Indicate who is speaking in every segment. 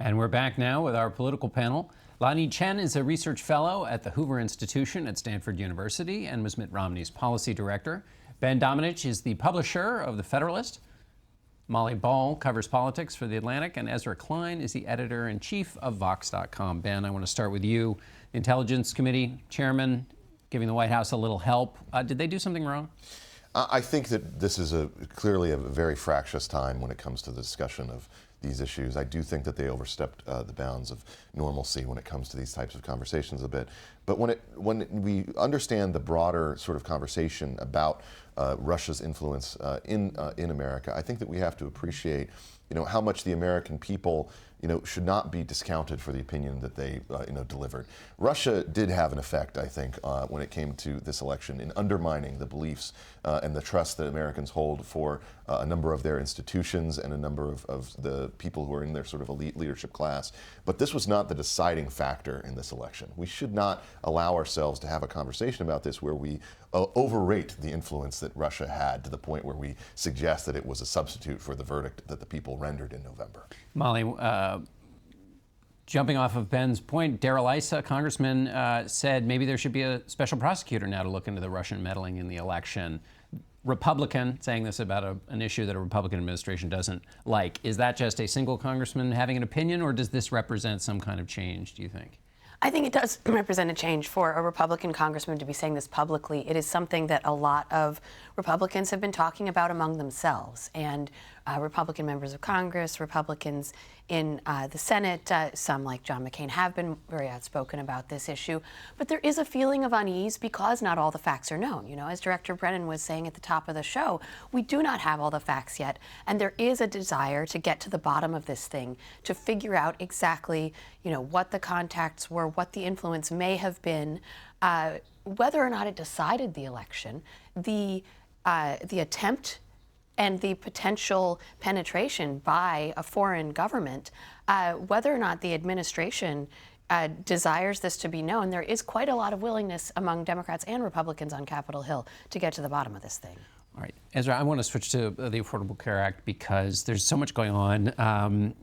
Speaker 1: And we're back now with our political panel. Lanhee Chen is a research fellow at the Hoover Institution at Stanford University and was Mitt Romney's policy director. Ben Domenech is the publisher of the Federalist. Molly Ball covers politics for The Atlantic, and Ezra Klein is the editor-in-chief of Vox.com. Ben, I want to start with you. The Intelligence Committee chairman giving the White House a little help. Did they do something wrong?
Speaker 2: I think that this is clearly a very fractious time when it comes to the discussion of these issues. I do think that they overstepped the bounds of normalcy when it comes to these types of conversations a bit. But when we understand the broader sort of conversation about Russia's influence in America, I think that we have to appreciate, how much the American people, should not be discounted for the opinion that they, delivered. Russia did have an effect, I think, when it came to this election in undermining the beliefs and the trust that Americans hold for a number of their institutions and a number of the people who are in their sort of elite leadership class. But this was not the deciding factor in this election. We should not allow ourselves to have a conversation about this where we overrate the influence that Russia had to the point where we suggest that it was a substitute for the verdict that the people rendered in November.
Speaker 1: Molly, jumping off of Ben's point, Darrell Issa, congressman, said maybe there should be a special prosecutor now to look into the Russian meddling in the election. Republican, saying this about an issue that a Republican administration doesn't like. Is that just a single congressman having an opinion, or does this represent some kind of change, do you think?
Speaker 3: I think it does represent a change for a Republican congressman to be saying this publicly. It is something that a lot of Republicans have been talking about among themselves. And Republican members of Congress, Republicans in the Senate, some like John McCain have been very outspoken about this issue. But there is a feeling of unease because not all the facts are known. As Director Brennan was saying at the top of the show, we do not have all the facts yet. And there is a desire to get to the bottom of this thing, to figure out exactly, what the contacts were, what the influence may have been, whether or not it decided the election, the attempt and the potential penetration by a foreign government, whether or not the administration desires this to be known. There is quite a lot of willingness among Democrats and Republicans on Capitol Hill to get to the bottom of this thing.
Speaker 1: All right, Ezra, I want to switch to the Affordable Care Act because there's so much going on.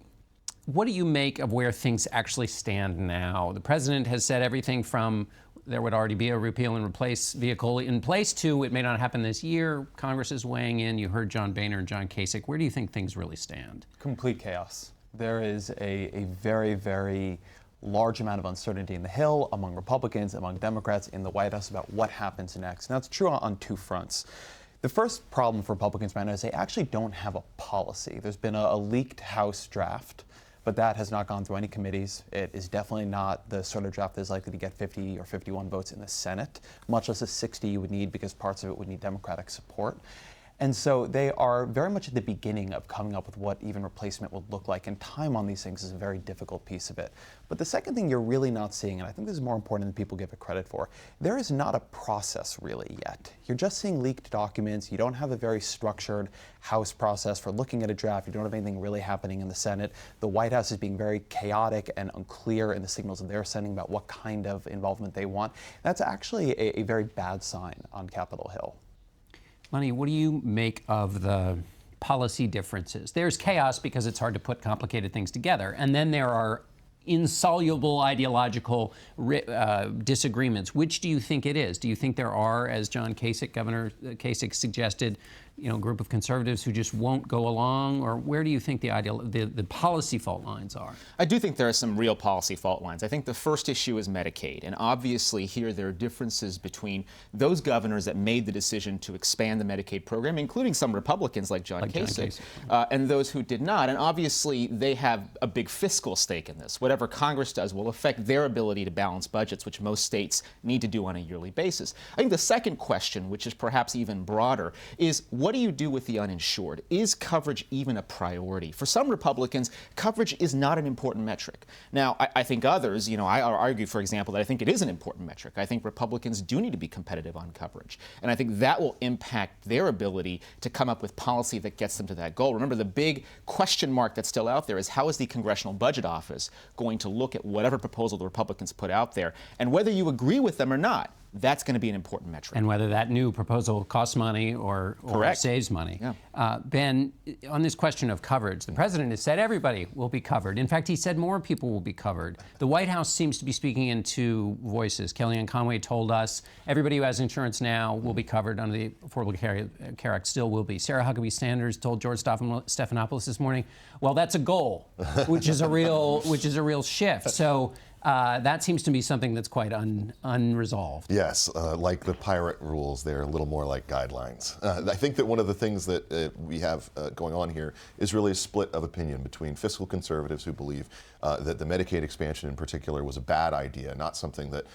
Speaker 1: What do you make of where things actually stand now? The president has said everything from there would already be a repeal and replace vehicle in place to it may not happen this year. Congress is weighing in. You heard John Boehner and John Kasich. Where do you think things really stand?
Speaker 4: Complete chaos. There is a very, very large amount of uncertainty in the Hill, among Republicans, among Democrats, in the White House about what happens next. And that's true on two fronts. The first problem for Republicans right now is they actually don't have a policy. There's been a leaked House draft, but that has not gone through any committees. It is definitely not the sort of draft that is likely to get 50 or 51 votes in the Senate, much less the 60 you would need because parts of it would need Democratic support. And so they are very much at the beginning of coming up with what even replacement would look like, and time on these things is a very difficult piece of it. But the second thing you're really not seeing, and I think this is more important than people give it credit for, there is not a process really yet. You're just seeing leaked documents. You don't have a very structured House process for looking at a draft. You don't have anything really happening in the Senate. The White House is being very chaotic and unclear in the signals that they're sending about what kind of involvement they want. That's actually a very bad sign on Capitol Hill.
Speaker 1: Lanhee, what do you make of the policy differences? There's chaos because it's hard to put complicated things together. And then there are insoluble ideological disagreements. Which do you think it is? Do you think there are, as John Kasich, Governor Kasich suggested, a group of conservatives who just won't go along? Or where do you think the policy fault lines are?
Speaker 5: I do think there are some real policy fault lines. I think the first issue is Medicaid. And obviously here there are differences between those governors that made the decision to expand the Medicaid program, including some Republicans like John Kasich, and those who did not. And obviously they have a big fiscal stake in this. Whatever Congress does will affect their ability to balance budgets, which most states need to do on a yearly basis. I think the second question, which is perhaps even broader, is what do you do with the uninsured? Is coverage even a priority? For some Republicans, coverage is not an important metric. Now, I think others, I argue, for example, that I think it is an important metric. I think Republicans do need to be competitive on coverage. And I think that will impact their ability to come up with policy that gets them to that goal. Remember, the big question mark that's still out there is how is the Congressional Budget Office going to look at whatever proposal the Republicans put out there? And whether you agree with them or not, That's going to be an important metric.
Speaker 1: And whether that new proposal costs money or
Speaker 5: Correct.
Speaker 1: saves money.
Speaker 5: Yeah.
Speaker 1: Ben, on this question of coverage, the president has said everybody will be covered. In fact, he said more people will be covered. The White House seems to be speaking in two voices. Kellyanne Conway told us everybody who has insurance now will be covered under the Affordable Care Act, still will be. Sarah Huckabee Sanders told George Stephanopoulos this morning, well, that's a goal, which is a real shift. So that seems to be something that's quite unresolved.
Speaker 2: Yes, like the pirate rules, they're a little more like guidelines. I think that one of the things that we have going on here is really a split of opinion between fiscal conservatives who believe that the Medicaid expansion in particular was a bad idea, not something that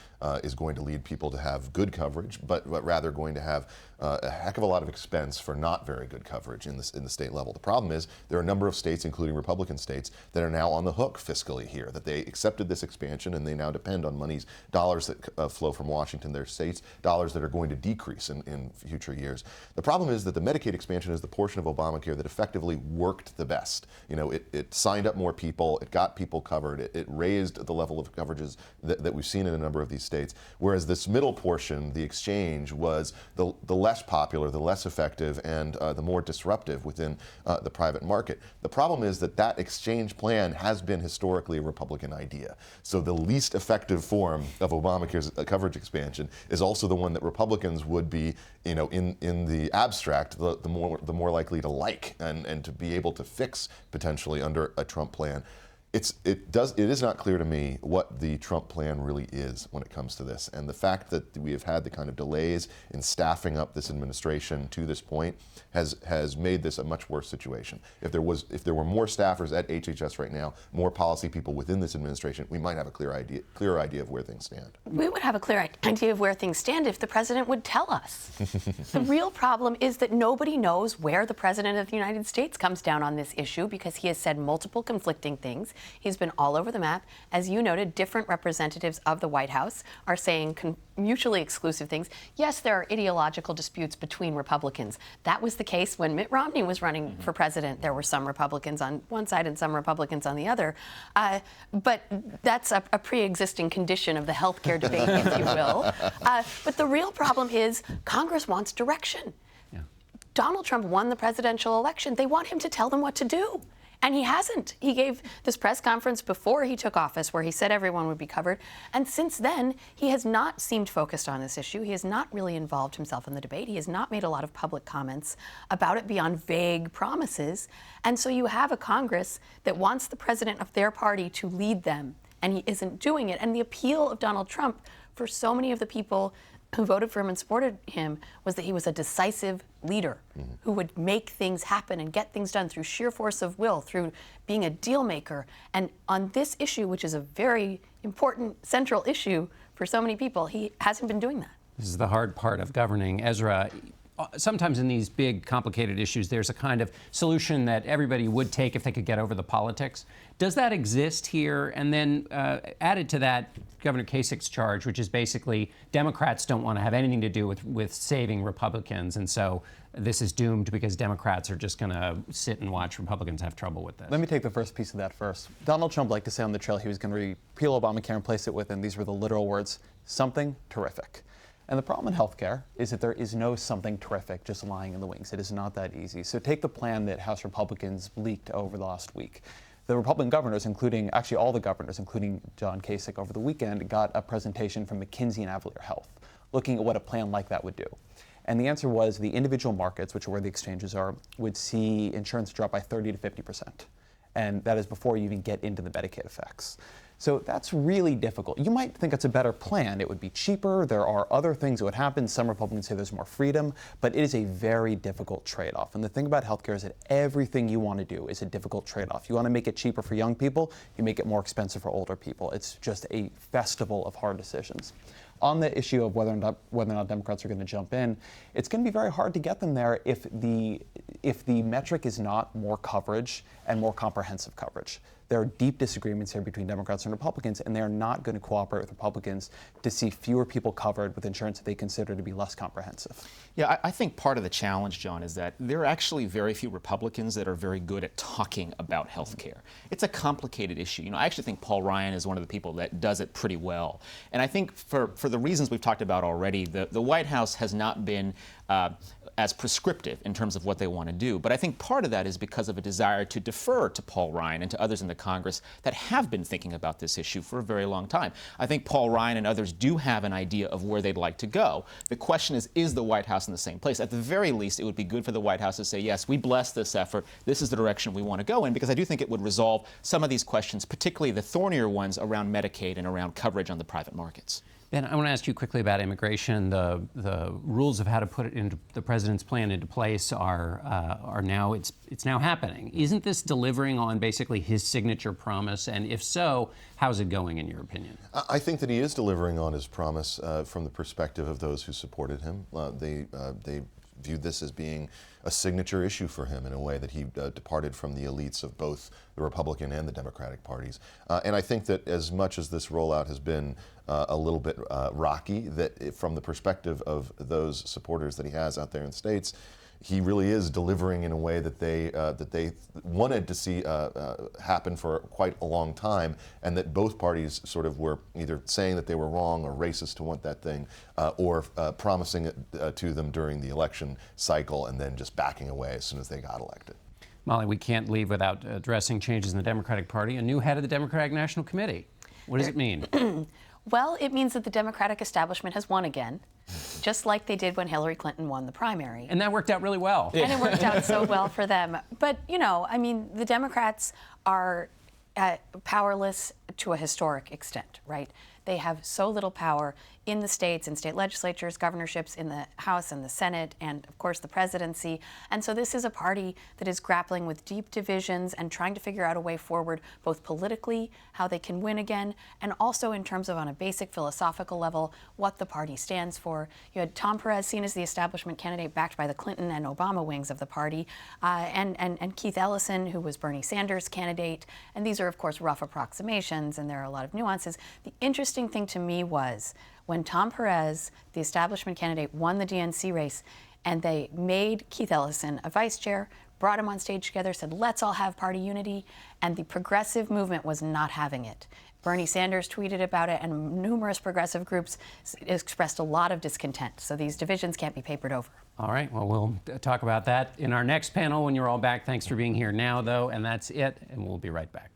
Speaker 2: is going to lead people to have good coverage, but rather going to have a heck of a lot of expense for not very good coverage in the state level. The problem is there are a number of states, including Republican states, that are now on the hook fiscally here, that they accepted this expansion and they now depend on dollars that flow from Washington, their states, dollars that are going to decrease in future years. The problem is that the Medicaid expansion is the portion of Obamacare that effectively worked the best. You know, it signed up more people, it got people covered, it raised the level of coverages that we've seen in a number of these states, whereas this middle portion, the exchange, was the less popular, the less effective, and the more disruptive within the private market. The problem is that exchange plan has been historically a Republican idea. So the least effective form of Obamacare's coverage expansion is also the one that Republicans would be, you know, in the abstract, the more likely to like and to be able to fix potentially under a Trump plan. It is not clear to me what the Trump plan really is when it comes to this, and the fact that we have had the kind of delays in staffing up this administration to this point has made this a much worse situation. If there were more staffers at HHS right now, more policy people within this administration, we might have a clearer idea of where things stand.
Speaker 3: We would have a clear idea of where things stand if the president would tell us. The real problem is that nobody knows where the president of the United States comes down on this issue because he has said multiple conflicting things. He's been all over the map. As you noted, different representatives of the White House are saying mutually exclusive things. Yes, there are ideological disputes between Republicans. That was the case when Mitt Romney was running for president. There were some Republicans on one side and some Republicans on the other. But that's a pre-existing condition of the healthcare debate, if you will. But the real problem is Congress wants direction. Yeah. Donald Trump won the presidential election. They want him to tell them what to do. And he hasn't. He gave this press conference before he took office where he said everyone would be covered. And since then, he has not seemed focused on this issue. He has not really involved himself in the debate. He has not made a lot of public comments about it beyond vague promises. And so you have a Congress that wants the president of their party to lead them, and he isn't doing it. And the appeal of Donald Trump for so many of the people who voted for him and supported him was that he was a decisive leader who would make things happen and get things done through sheer force of will, through being a deal maker. And on this issue, which is a very important central issue for so many people, he hasn't been doing that.
Speaker 1: This is the hard part of governing. Ezra, sometimes in these big, complicated issues, there's a kind of solution that everybody would take if they could get over the politics. Does that exist here? And then added to that, Governor Kasich's charge, which is basically Democrats don't want to have anything to do with saving Republicans. And so this is doomed because Democrats are just going to sit and watch Republicans have trouble with this.
Speaker 4: Let me take the first piece of that first. Donald Trump liked to say on the trail he was going to repeal Obamacare and replace it with, and these were the literal words, something terrific. And the problem in healthcare is that there is no something terrific just lying in the wings. It is not that easy. So take the plan that House Republicans leaked over the last week. The Republican governors, including actually all the governors, including John Kasich over the weekend, got a presentation from McKinsey and Avalier Health looking at what a plan like that would do. And the answer was the individual markets, which are where the exchanges are, would see insurance drop by 30 to 50%. And that is before you even get into the Medicaid effects. So that's really difficult. You might think it's a better plan. It would be cheaper. There are other things that would happen. Some Republicans say there's more freedom, but it is a very difficult trade-off. And the thing about healthcare is that everything you want to do is a difficult trade-off. You want to make it cheaper for young people, you make it more expensive for older people. It's just a festival of hard decisions. On the issue of whether or not Democrats are going to jump in, it's going to be very hard to get them there if the metric is not more coverage and more comprehensive coverage. There are deep disagreements here between Democrats and Republicans, and they are not going to cooperate with Republicans to see fewer people covered with insurance that they consider to be less comprehensive.
Speaker 5: Yeah, I think part of the challenge, John, is that there are actually very few Republicans that are very good at talking about health care. It's a complicated issue. I actually think Paul Ryan is one of the people that does it pretty well. And I think for the reasons we've talked about already, the White House has not been as prescriptive in terms of what they want to do. But I think part of that is because of a desire to defer to Paul Ryan and to others in the Congress that have been thinking about this issue for a very long time. I think Paul Ryan and others do have an idea of where they'd like to go. The question is the White House in the same place? At the very least, it would be good for the White House to say, yes, we bless this effort. This is the direction we want to go in, because I do think it would resolve some of these questions, particularly the thornier ones around Medicaid and around coverage on the private markets.
Speaker 1: Ben, I want to ask you quickly about immigration. The rules of how to put it into the president's plan into place are now it's now happening. Isn't this delivering on basically his signature promise? And if so, how's it going in your opinion?
Speaker 2: I think that he is delivering on his promise from the perspective of those who supported him. They viewed this as being a signature issue for him in a way that he departed from the elites of both the Republican and the Democratic parties. And I think that as much as this rollout has been a little bit rocky, that from the perspective of those supporters that he has out there in the states, he really is delivering in a way that they wanted to see happen for quite a long time, and that both parties sort of were either saying that they were wrong or racist to want that thing, or promising it to them during the election cycle and then just backing away as soon as they got elected.
Speaker 1: Molly, we can't leave without addressing changes in the Democratic Party. A new head of the Democratic National Committee. What does it mean?
Speaker 3: Well, it means that the Democratic establishment has won again, just like they did when Hillary Clinton won the primary.
Speaker 1: And that worked out really well.
Speaker 3: And it worked out so well for them. But, the Democrats are powerless to a historic extent, right? They have so little power in the states, in state legislatures, governorships, in the House and the Senate, and of course the presidency. And so this is a party that is grappling with deep divisions and trying to figure out a way forward, both politically, how they can win again, and also in terms of, on a basic philosophical level, what the party stands for. You had Tom Perez seen as the establishment candidate backed by the Clinton and Obama wings of the party, and Keith Ellison, who was Bernie Sanders' candidate. And these are, of course, rough approximations, and there are a lot of nuances. The interesting thing to me was when Tom Perez, the establishment candidate, won the DNC race, and they made Keith Ellison a vice chair, brought him on stage together, said, let's all have party unity, and the progressive movement was not having it. Bernie Sanders tweeted about it, and numerous progressive groups expressed a lot of discontent. So these divisions can't be papered over.
Speaker 1: All right, well, we'll talk about that in our next panel when you're all back. Thanks for being here now, though, and that's it, and we'll be right back.